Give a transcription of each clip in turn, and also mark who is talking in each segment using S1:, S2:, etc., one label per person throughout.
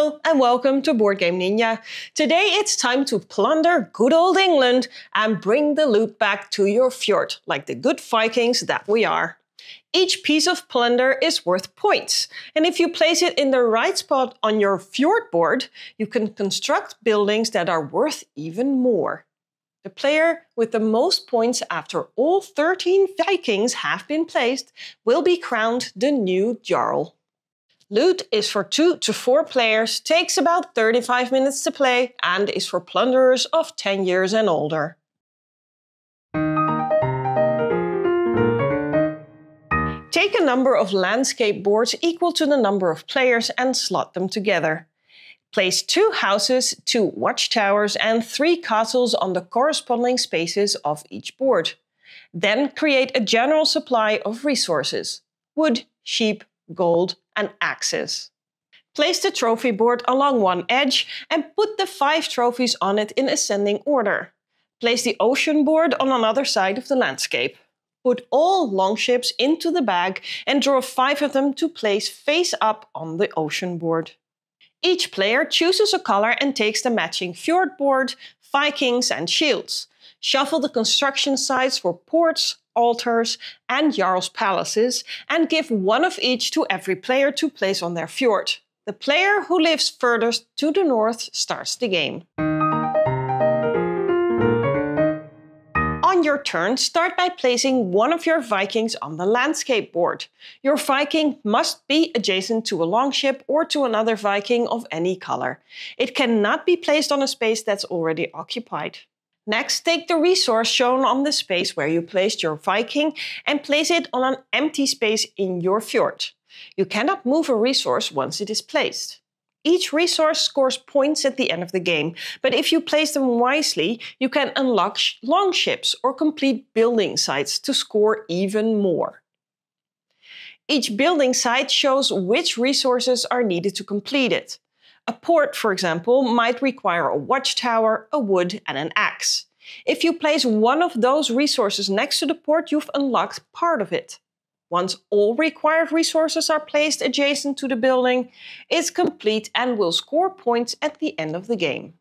S1: Hello and welcome to Boardgame Ninja. Today it's time to plunder good old England and bring the loot back to your fjord, like the good Vikings that we are. Each piece of plunder is worth points, and if you place it in the right spot on your fjord board, you can construct buildings that are worth even more. The player with the most points after all 13 Vikings have been placed will be crowned the new Jarl. Loot is for 2 to 4 players, takes about 35 minutes to play, and is for plunderers of 10 years and older. Take a number of landscape boards equal to the number of players and slot them together. Place 2 houses, 2 watchtowers and 3 castles on the corresponding spaces of each board. Then create a general supply of resources: wood, sheep, gold and axes. Place the trophy board along one edge and put the 5 trophies on it in ascending order. Place the ocean board on another side of the landscape. Put all longships into the bag and draw 5 of them to place face up on the ocean board. Each player chooses a color and takes the matching fjord board, Vikings and shields. Shuffle the construction sites for ports, altars and Jarl's palaces and give 1 of each to every player to place on their fjord. The player who lives furthest to the north starts the game. On your turn, start by placing 1 of your Vikings on the landscape board. Your Viking must be adjacent to a longship or to another Viking of any color. It cannot be placed on a space that's already occupied. Next, take the resource shown on the space where you placed your Viking and place it on an empty space in your fjord. You cannot move a resource once it is placed. Each resource scores points at the end of the game, but if you place them wisely, you can unlock longships or complete building sites to score even more. Each building site shows which resources are needed to complete it. A port, for example, might require a watchtower, a wood and an axe. If you place 1 of those resources next to the port, you've unlocked part of it. Once all required resources are placed adjacent to the building, it's complete and will score points at the end of the game.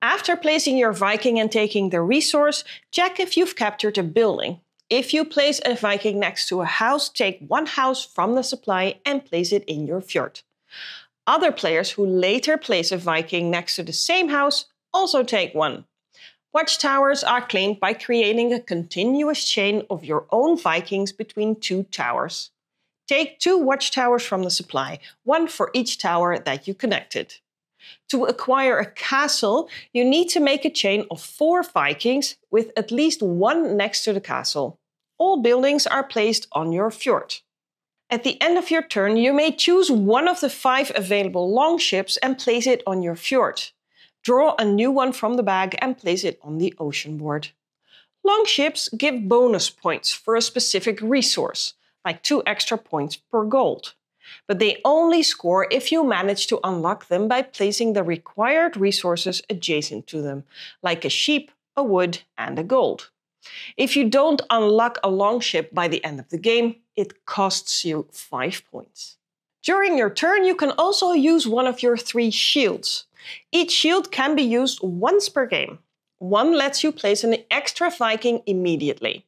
S1: After placing your Viking and taking the resource, check if you've captured a building. If you place a Viking next to a house, take 1 house from the supply and place it in your fjord. Other players who later place a Viking next to the same house also take 1. Watchtowers are claimed by creating a continuous chain of your own Vikings between 2 towers. Take 2 watchtowers from the supply, 1 for each tower that you connected. To acquire a castle, you need to make a chain of 4 Vikings with at least 1 next to the castle. All buildings are placed on your fjord. At the end of your turn, you may choose 1 of the 5 available longships and place it on your fjord. Draw a new one from the bag and place it on the ocean board. Longships give bonus points for a specific resource, like 2 extra points per gold. But they only score if you manage to unlock them by placing the required resources adjacent to them, like a sheep, a wood and a gold. If you don't unlock a longship by the end of the game, it costs you 5 points. During your turn, you can also use 1 of your 3 shields. Each shield can be used once per game. 1 lets you place an extra Viking immediately.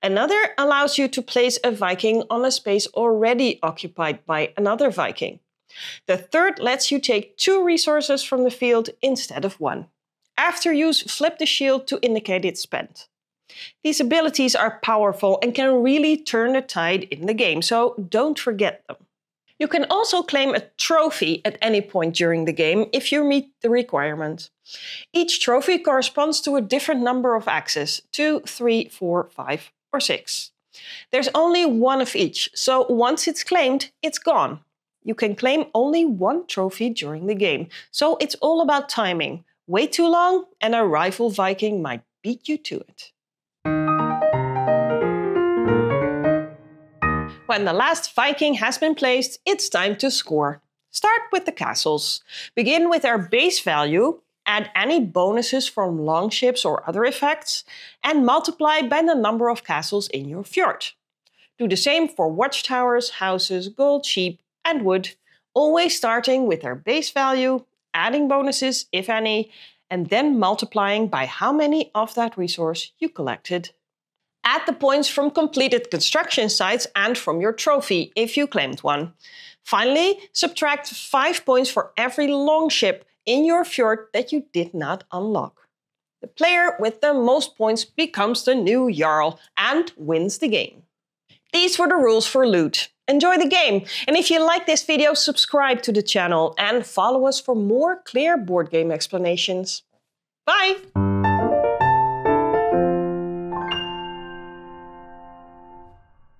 S1: Another allows you to place a Viking on a space already occupied by another Viking. The third lets you take 2 resources from the field instead of 1. After use, flip the shield to indicate it's spent. These abilities are powerful and can really turn the tide in the game, so don't forget them. You can also claim a trophy at any point during the game if you meet the requirement. Each trophy corresponds to a different number of axes: 2, 3, 4, 5 or 6. There's only 1 of each, so once it's claimed, it's gone. You can claim only 1 trophy during the game, so it's all about timing. Wait too long and a rival Viking might beat you to it. When the last Viking has been placed, it's time to score. Start with the castles. Begin with their base value, add any bonuses from longships or other effects, and multiply by the number of castles in your fjord. Do the same for watchtowers, houses, gold, sheep, and wood, always starting with their base value, adding bonuses if any, and then multiplying by how many of that resource you collected. Add the points from completed construction sites and from your trophy if you claimed one. Finally, subtract 5 points for every longship in your fjord that you did not unlock. The player with the most points becomes the new Jarl and wins the game. These were the rules for Loot. Enjoy the game, and if you like this video, subscribe to the channel and follow us for more clear board game explanations. Bye!